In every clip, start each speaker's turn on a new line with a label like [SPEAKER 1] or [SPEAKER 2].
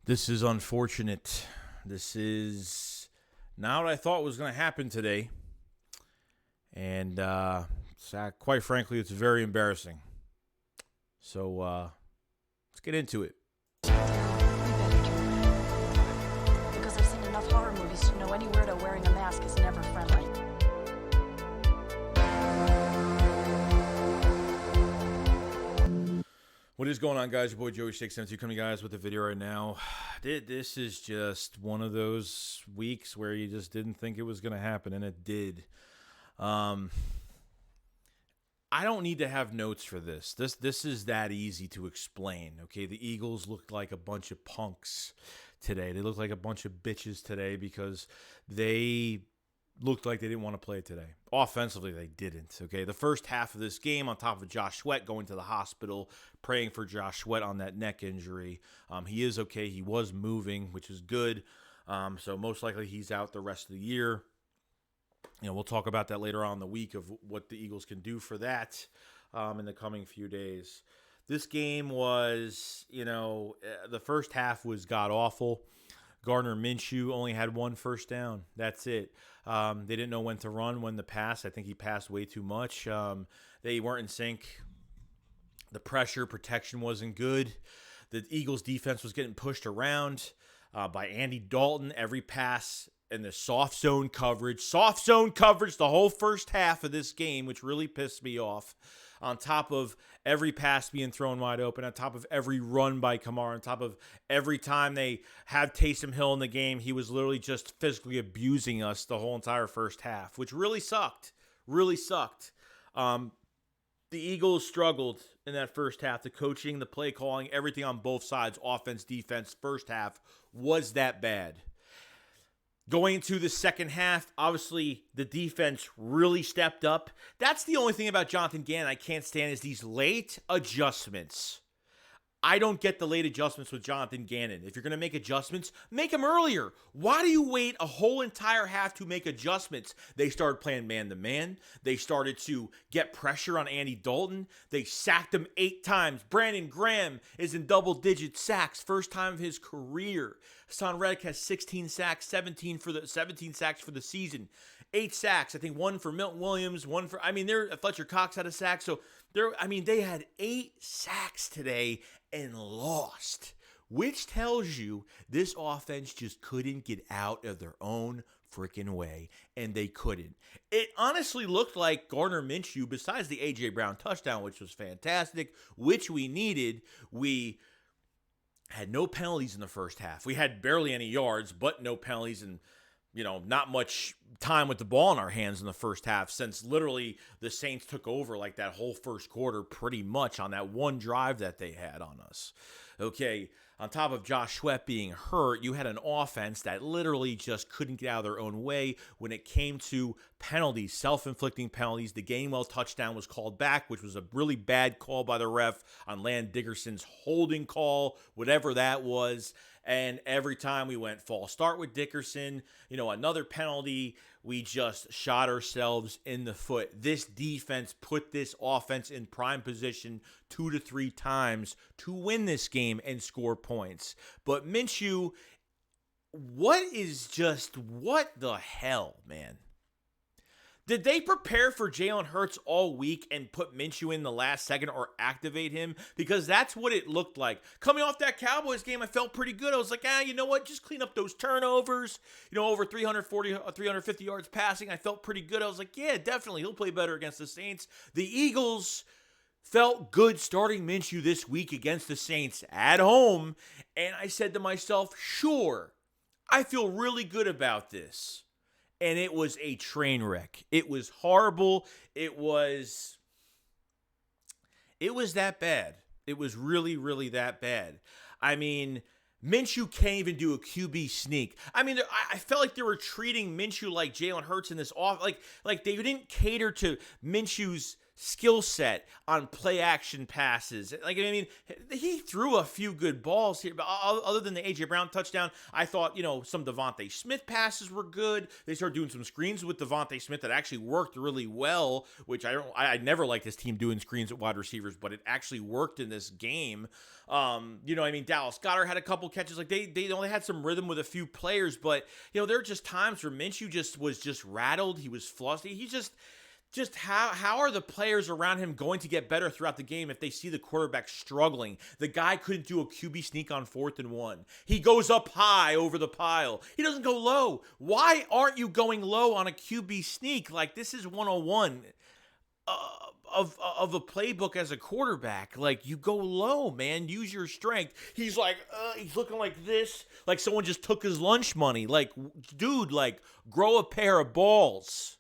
[SPEAKER 1] This is unfortunate. This is not what I thought was going to happen today. And quite frankly, it's very embarrassing. So let's get into it.
[SPEAKER 2] Because I've seen enough horror movies to know any weirdo wearing a mask is never friendly.
[SPEAKER 1] What is going on, guys? Your boy Joey SHAKESQUAD coming, guys, with a video right now. This is just one of those weeks where you just didn't think it was going to happen, and it did. I don't need to have notes for this. This is that easy to explain, okay? The Eagles looked like a bunch of punks today. They looked like a bunch of bitches today because they looked like they didn't want to play today. Offensively, they didn't, okay? The first half of this game, on top of Josh Sweat going to the hospital, praying for Josh Sweat on that neck injury. He is okay. He was moving, which is good. So most likely he's out the rest of the year. You know, we'll talk about that later on in the week of what the Eagles can do for that in the coming few days. This game was, the first half was god-awful. Gardner Minshew only had one first down. That's it. They didn't know when to run, when to pass. I think he passed way too much. They weren't in sync. The pressure protection wasn't good. The Eagles' defense was getting pushed around by Andy Dalton. Every pass and the soft zone coverage the whole first half of this game, which really pissed me off. On top of every pass being thrown wide open, on top of every run by Kamara, on top of every time they had Taysom Hill in the game, he was literally just physically abusing us the whole entire first half, which really sucked. Really sucked. The Eagles struggled in that first half. The coaching, the play calling, everything on both sides, offense, defense, first half, was that bad. Going into the second half, obviously, the defense really stepped up. That's the only thing about Jonathan Gannon I can't stand is these late adjustments. I don't get the late adjustments with Jonathan Gannon. If you're going to make adjustments, make them earlier. Why do you wait a whole entire half to make adjustments? They started playing man-to-man. They started to get pressure on Andy Dalton. They sacked him 8 times. Brandon Graham is in double-digit sacks, first time of his career. Hassan Reddick has 16 sacks, 17 sacks for the season. 8 sacks. I think 1 for Milton Williams, 1 for Fletcher Cox had a sack. So they had 8 sacks today and lost, which tells you this offense just couldn't get out of their own freaking way, and they couldn't. It honestly looked like Gardner Minshew, besides the A.J. Brown touchdown, which was fantastic, which we needed, we had no penalties in the first half. We had barely any yards, but no penalties, and not much time with the ball in our hands in the first half, since literally the Saints took over like that whole first quarter pretty much on that one drive that they had on us. Okay, on top of Josh Sweat being hurt, you had an offense that literally just couldn't get out of their own way when it came to penalties, self-inflicting penalties. The Gainwell touchdown was called back, which was a really bad call by the ref on Landon Dickerson's holding call, whatever that was. And every time we went false start with Dickerson, another penalty, we just shot ourselves in the foot. This defense put this offense in prime position 2 to 3 times to win this game and score points. But Minshew, what the hell, man? Did they prepare for Jalen Hurts all week and put Minshew in the last second or activate him? Because that's what it looked like. Coming off that Cowboys game, I felt pretty good. I was like, you know what? Just clean up those turnovers. Over 350 yards passing. I felt pretty good. I was like, yeah, definitely. He'll play better against the Saints. The Eagles felt good starting Minshew this week against the Saints at home. And I said to myself, sure, I feel really good about this. And it was a train wreck. It was horrible. It was that bad. It was really, really that bad. Minshew can't even do a QB sneak. I felt like they were treating Minshew like Jalen Hurts in this off. Like they didn't cater to Minshew's skill set on play action passes. Like, I mean, he threw a few good balls here, but other than the A.J. Brown touchdown, I thought, some Devontae Smith passes were good. They started doing some screens with Devontae Smith that actually worked really well, which I never liked this team doing screens at wide receivers, but it actually worked in this game. Dallas Goedert had a couple catches. Like, they only had some rhythm with a few players, but, there are just times where Minshew was rattled. He was flustered. He just how are the players around him going to get better throughout the game if they see the quarterback struggling? The guy couldn't do a QB sneak on 4th and 1. He goes up high over the pile. He doesn't go low. Why aren't you going low on a QB sneak? Like, this is 101 of a playbook as a quarterback. Like, you go low, man. Use your strength. He's like, he's looking like this, like someone just took his lunch money. Like, dude, like, grow a pair of balls.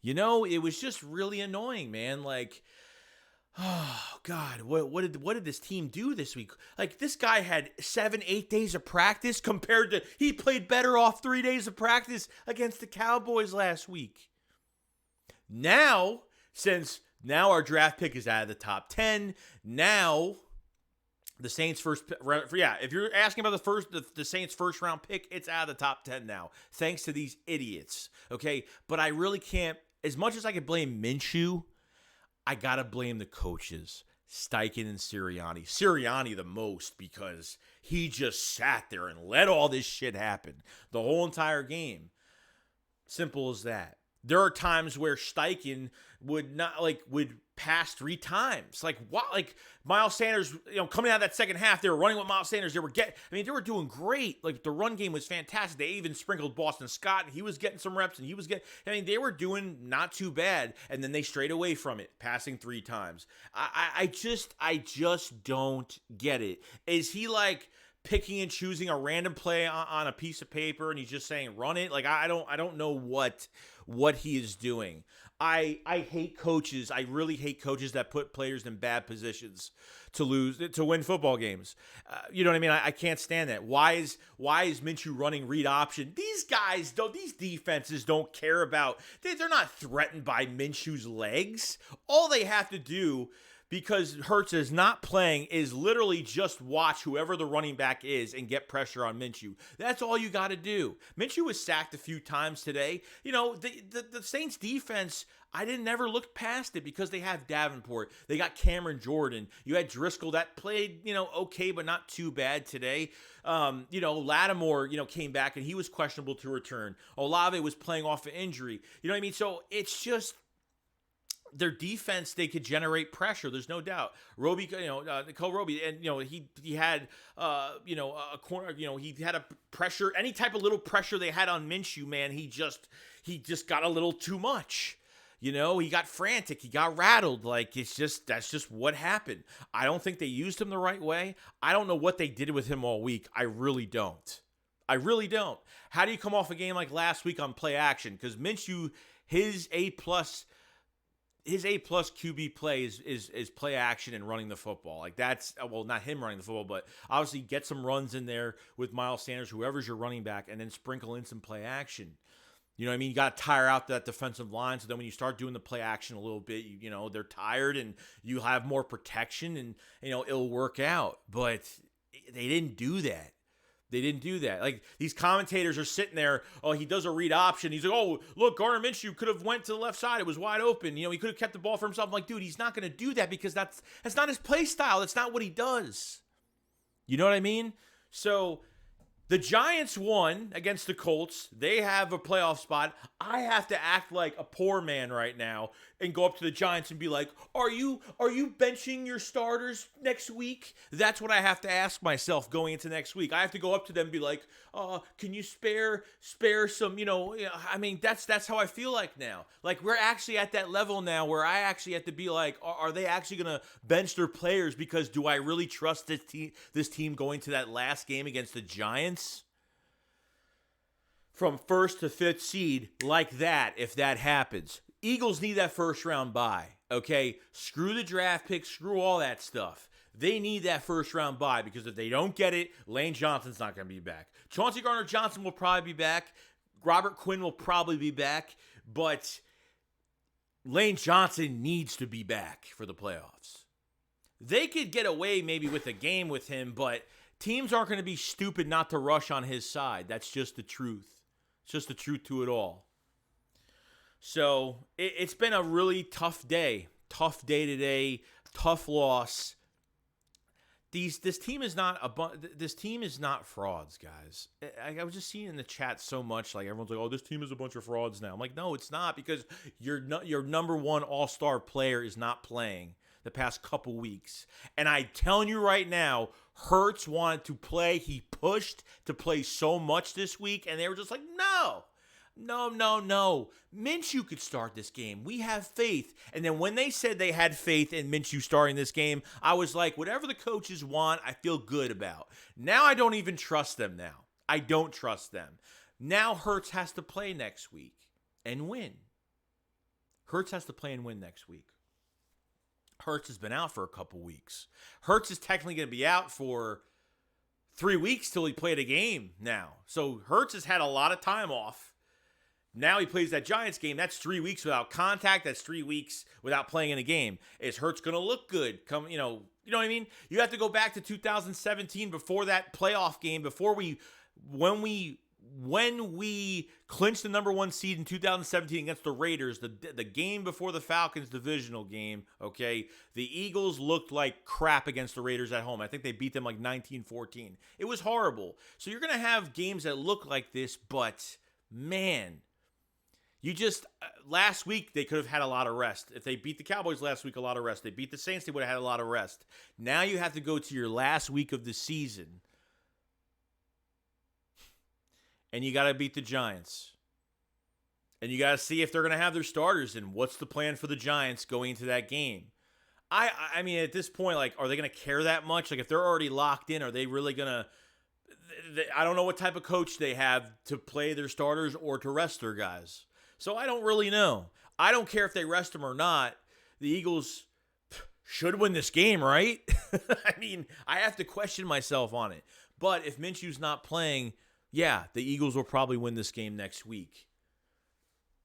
[SPEAKER 1] It was just really annoying, man. Like, oh, God, what did this team do this week? Like, this guy had 7-8 days of practice compared to, he played better off 3 days of practice against the Cowboys last week. Now, since now our draft pick is out of the top 10, now the Saints if you're asking about the Saints first round pick, it's out of the top 10 now, thanks to these idiots, okay? But I really can't, as much as I could blame Minshew, I gotta blame the coaches, Steichen and Sirianni. Sirianni the most, because he just sat there and let all this shit happen the whole entire game. Simple as that. There are times where Steichen would pass 3 times. Like, what? Like, Miles Sanders, coming out of that second half, they were running with Miles Sanders. They were doing great. Like, the run game was fantastic. They even sprinkled Boston Scott, and he was getting some reps, and they were doing not too bad. And then they strayed away from it, passing 3 times. I just don't get it. Is he like picking and choosing a random play on a piece of paper and he's just saying run it? Like, I don't know what he is doing. I hate coaches. I really hate coaches that put players in bad positions to win football games. You know what I mean? I can't stand that. Why is Minshew running read option? These defenses don't care about. They're not threatened by Minshew's legs. All they have to do, because Hurts is not playing, is literally just watch whoever the running back is and get pressure on Minshew. That's all you got to do. Minshew was sacked a few times today. The Saints defense, I never looked past it because they have Davenport. They got Cameron Jordan. You had Driscoll that played, okay, but not too bad today. Lattimore, came back and he was questionable to return. Olave was playing off an injury. You know what I mean? So it's just, their defense, they could generate pressure. There's no doubt. Roby, Nicole Roby, and he had a corner. He had a pressure. Any type of little pressure they had on Minshew, man, he just got a little too much. He got frantic. He got rattled. Like, that's just what happened. I don't think they used him the right way. I don't know what they did with him all week. I really don't. How do you come off a game like last week on play action? Because Minshew, his A+ QB play is play action and running the football. Like, that's, well, not him running the football, but obviously get some runs in there with Miles Sanders, whoever's your running back, and then sprinkle in some play action. You know what I mean? You got to tire out that defensive line, so then when you start doing the play action a little bit, they're tired and you have more protection and, it'll work out. But they didn't do that. Like, these commentators are sitting there, oh, he does a read option. He's like, oh, look, Gardner Minshew could have went to the left side. It was wide open. He could have kept the ball for himself. I'm like, dude, he's not going to do that because that's not his play style. That's not what he does. You know what I mean? So the Giants won against the Colts. They have a playoff spot. I have to act like a poor man right now and go up to the Giants and be like, are you benching your starters next week? That's what I have to ask myself going into next week. I have to go up to them and be like, can you spare some, that's how I feel like now. Like, we're actually at that level now where I actually have to be like, are they actually going to bench their players? Because do I really trust this team going to that last game against the Giants? From 1st to 5th seed like that, if that happens. Eagles need that first round bye, okay? Screw the draft pick, screw all that stuff. They need that first round bye because if they don't get it, Lane Johnson's not going to be back. Chauncey Gardner-Johnson will probably be back. Robert Quinn will probably be back. But Lane Johnson needs to be back for the playoffs. They could get away maybe with a game with him, but teams aren't going to be stupid not to rush on his side. That's just the truth. It's just the truth to it all. So it's been a really tough day. Tough day today. Tough loss. This team is not frauds, guys. I was just seeing in the chat so much, like everyone's like, "Oh, this team is a bunch of frauds now." I'm like, no, it's not, because your number one all-star player is not playing the past couple weeks. And I'm telling you right now, Hurts wanted to play. He pushed to play so much this week, and they were just like, no. Minshew could start this game. We have faith. And then when they said they had faith in Minshew starting this game, I was like, whatever the coaches want, I feel good about. Now I don't even trust them now. I don't trust them. Now Hurts has to play next week and win. Hurts has to play and win next week. Hurts has been out for a couple weeks. Hurts is technically going to be out for 3 weeks till he played a game now. So Hurts has had a lot of time off. Now he plays that Giants game. That's 3 weeks without contact. That's 3 weeks without playing in a game. Is Hurts going to look good? You know what I mean? You have to go back to 2017 before that playoff game, when we clinched the number one seed in 2017 against the Raiders, the game before the Falcons divisional game, okay, the Eagles looked like crap against the Raiders at home. I think they beat them like 19-14. It was horrible. So you're going to have games that look like this, but man, last week they could have had a lot of rest. If they beat the Cowboys last week, a lot of rest. They beat the Saints, they would have had a lot of rest. Now you have to go to your last week of the season, and you got to beat the Giants. And you got to see if they're going to have their starters in. What's the plan for the Giants going into that game? I mean, at this point, like, are they going to care that much? Like, if they're already locked in, are they really going to... I don't know what type of coach they have to play their starters or to rest their guys. So I don't really know. I don't care if they rest them or not. The Eagles should win this game, right? I mean, I have to question myself on it. But if Minshew's not playing, yeah, the Eagles will probably win this game next week.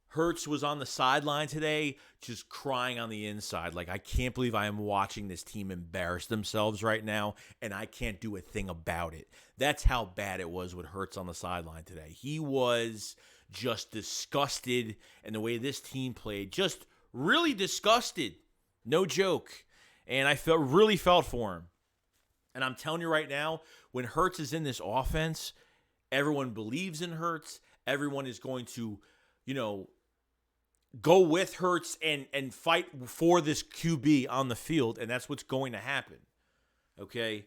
[SPEAKER 1] Hurts was on the sideline today just crying on the inside. Like, I can't believe I am watching this team embarrass themselves right now, and I can't do a thing about it. That's how bad it was with Hurts on the sideline today. He was just disgusted, and the way this team played, just really disgusted. No joke. And I really felt for him. And I'm telling you right now, when Hurts is in this offense, everyone believes in Hurts. Everyone is going to, go with Hurts and fight for this QB on the field, and that's what's going to happen. Okay?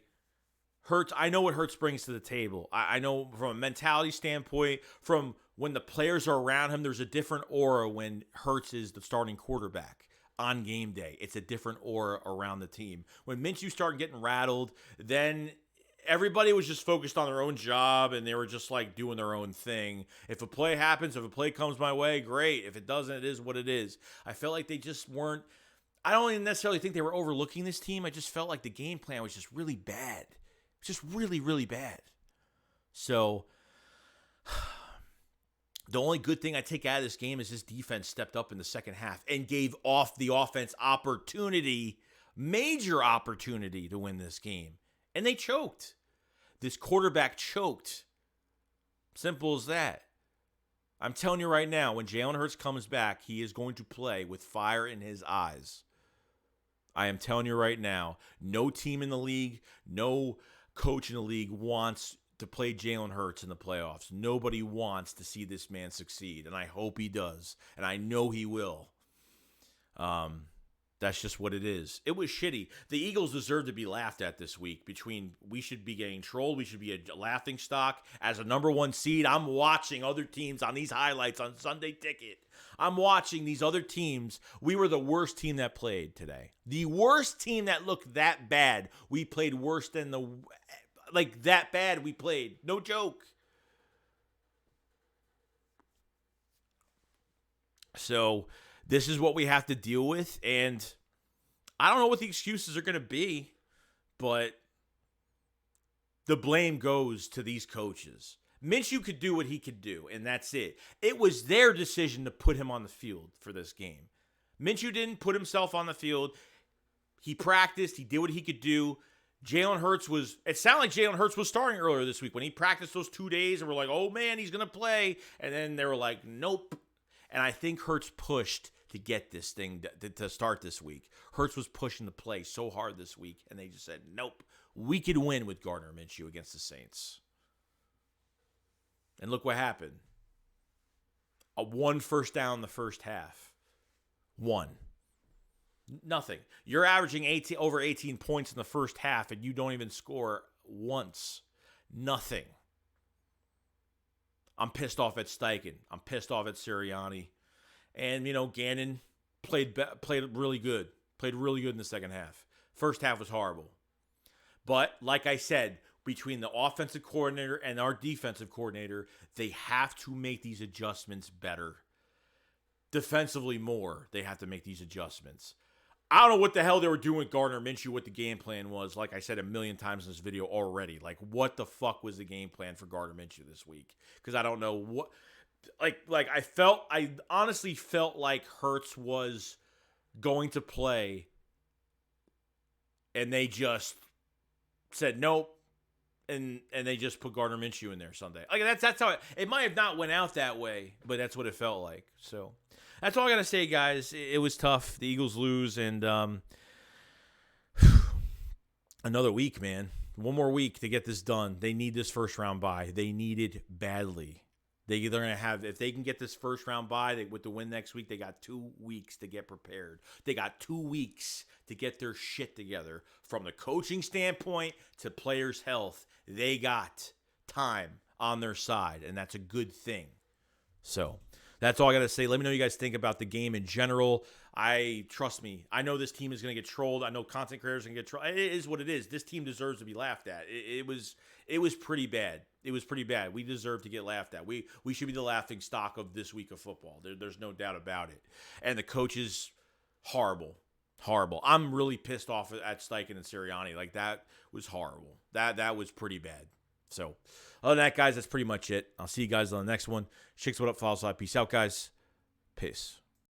[SPEAKER 1] Hurts, I know what Hurts brings to the table. I know from a mentality standpoint, from when the players are around him, there's a different aura when Hurts is the starting quarterback on game day. It's a different aura around the team. When Minshew started getting rattled, then everybody was just focused on their own job, and they were just like doing their own thing. If a play happens, if a play comes my way, great. If it doesn't, it is what it is. I felt like they just weren't, I don't even necessarily think they were overlooking this team. I just felt like the game plan was just really bad. Just really, really bad. So the only good thing I take out of this game is this defense stepped up in the second half and gave off the offense opportunity, major opportunity to win this game. And they choked. This quarterback choked. Simple as that. I'm telling you right now, when Jalen Hurts comes back, he is going to play with fire in his eyes. I am telling you right now, no team in the league, no coach in the league wants to play Jalen Hurts in the playoffs. Nobody wants to see this man succeed, and I hope he does, and I know he will. That's just what it is. It was shitty. The Eagles deserve to be laughed at this week. We should be getting trolled. We should be a laughing stock. As a number one seed, I'm watching other teams on these highlights on Sunday Ticket. I'm watching these other teams. We were the worst team that played today. The worst team that looked that bad. We played worse than that bad we played. No joke. So this is what we have to deal with, and I don't know what the excuses are going to be, but the blame goes to these coaches. Minshew could do what he could do, and that's it. It was their decision to put him on the field for this game. Minshew didn't put himself on the field. He practiced. He did what he could do. It sounded like Jalen Hurts was starting earlier this week when he practiced those 2 days and we're like, oh man, he's going to play. And then they were like, nope. And I think Hurts pushed to get this thing to start this week. Hurts was pushing the play so hard this week and they just said, nope, we could win with Gardner Minshew against the Saints. And look what happened. A 1 first down in the first half. 1. Nothing. You're averaging over 18 points in the first half, and you don't even score once. Nothing. I'm pissed off at Steichen. I'm pissed off at Sirianni. And, Gannon played really good. Played really good in the second half. First half was horrible. But, like I said, between the offensive coordinator and our defensive coordinator, they have to make these adjustments better. Defensively more, they have to make these adjustments. I don't know what the hell they were doing with Gardner Minshew, what the game plan was. Like I said a million times in this video already. Like, what the fuck was the game plan for Gardner Minshew this week? Because I don't know what... I honestly felt like Hurts was going to play, and they just said nope, and they just put Gardner Minshew in there Sunday. Like, that's how it might have not went out that way, but that's what it felt like. So... that's all I got to say, guys. It was tough. The Eagles lose, and another week, man. One more week to get this done. They need this first-round bye. They need it badly. They're going to have, if they can get this first-round bye with the win next week, they got 2 weeks to get prepared. They got 2 weeks to get their shit together. From the coaching standpoint to players' health, they got time on their side, and that's a good thing. So... that's all I got to say. Let me know what you guys think about the game in general. Trust me, I know this team is going to get trolled. I know content creators are going to get trolled. It is what it is. This team deserves to be laughed at. It was pretty bad. It was pretty bad. We deserve to get laughed at. We should be the laughing stock of this week of football. There's no doubt about it. And the coaches, horrible. Horrible. I'm really pissed off at Steichen and Sirianni. Like, that was horrible. That was pretty bad. So, other than that, guys, that's pretty much it. I'll see you guys on the next one. Shakes, what up? Follow us. Peace out, guys. Peace.